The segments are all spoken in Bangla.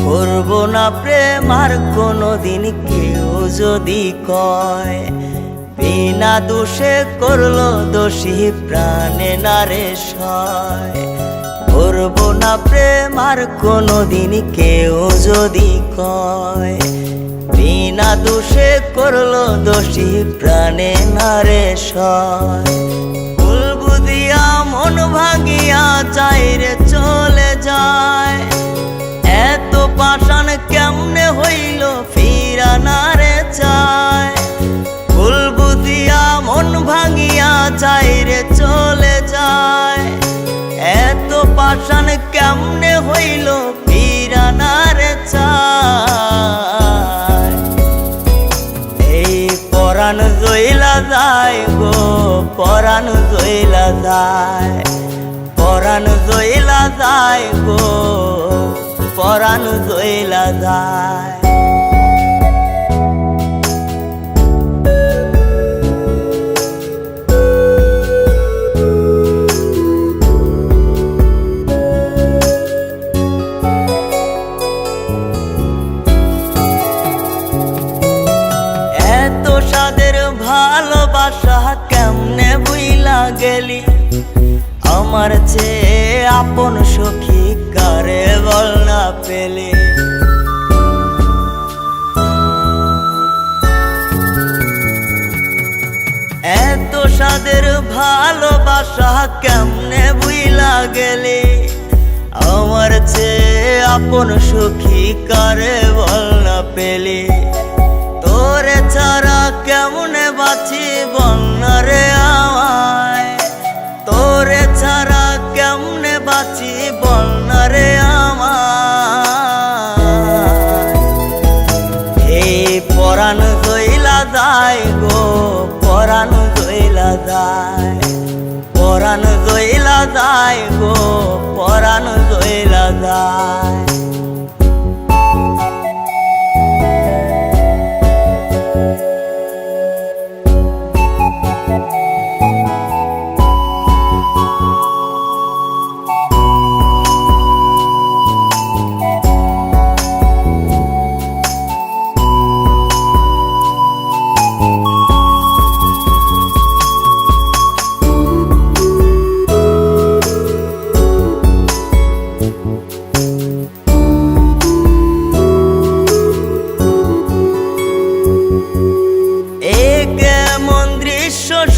করবো না প্রেম আর কোনোদিন কেউ যদি কয়, বিনা দোষে করলো দোষী প্রাণে নারে সয়। করবো না প্রেম আর কোনোদিন কেউ যদি কয়, বিনা দোষে করলো দোষী প্রাণে নারে সয়। ভুল বুঝিয়া মন ভাঙিয়া যায় রে চলে যায়, এত পাষাণ কেমনে হইল ফিরা না রে চায়। ভুল বুঝিয়া মন ভাঙিয়া যায় রে চলে যায়, এত পাষাণ কেমনে হইল ফিরা না রে চায়। এই পরাণ জইলা যায় গো, পরাণ জইলা যায়, পরাণ জইলা যায় গো, পরাণ জইলা যায়। এত সাদের ভালোবাসা কেমনে বুইলা গেলি, আমার চেয়ে আপন সখী কারে বল না পেলে। এত সাদের ভালোবাসা কেমনে বুইলা গেলে, আমার চেয়ে আপন সখী কারে বল না পেলে। তোরে ছাড়া কেমনে বাঁচি বল না রে আমায়, তোরে ছাড়া কেমনে বাঁচি বল না রে আমায়। এই পরাণ জইলা যায় গো, পরাণ জইলা যায়, পরাণ জইলা যায় গো, পরাণ জইলা যায়।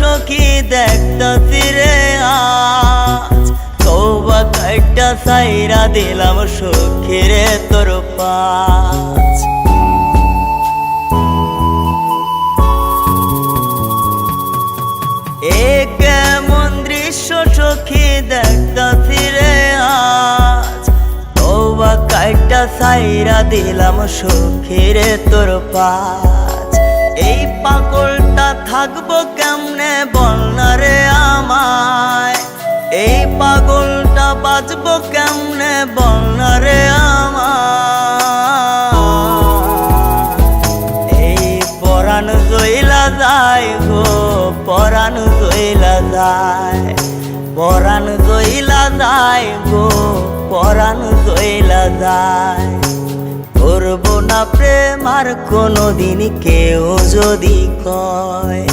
সখী দেখতাছি রে আজ, তওবা কাইটা সাইরা দিলাম সখী রে তোর পাশ। এ কেমন দৃশ্য সখী দেখতাছি রে আজ, তওবা কাইটা সাইরা দিলাম সখী রে তোর পাশ। এই পাগলটা থাকবো কেমনে বল না রে আমায়, এই পাগলটা বাঁচবো কেমনে বল না রে আমায়। এই পরাণ জইলা যায় গো, পরাণ জইলা যায়, পরাণ জইলা যায় গো, পরাণ জইলা যায়। করবো না প্রেম আর কোনোদিন কেউ যদি কয়,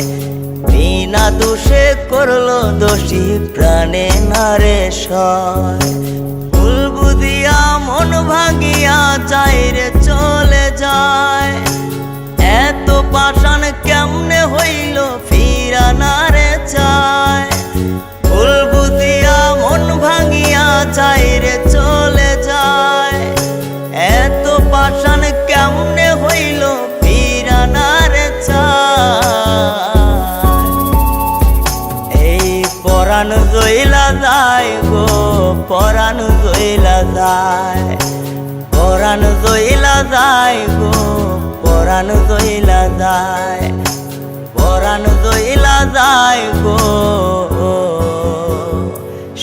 বিনা দোষে করলো দোষী প্রাণে নারে সয়। ভুল বুঝিয়া মন ভাঙিয়া যায় রে চলে যায়, এত পাষাণ কেমনে হইল ফিরা না রে চায়। ভুল বুঝিয়া মন ভাঙিয়া যায় রে চলে যায়, এত পাষাণ কেমনে হইল ফিরা না রে চায়। এই পরাণ জইলা যায় গো, পরাণ জইলা যায়, পরাণ পরাণ জইলা যায় গো, পরাণ জইলা যায়, পরাণ জইলা যায় গো,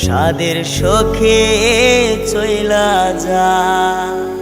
সাদের সখে চইলা যায়।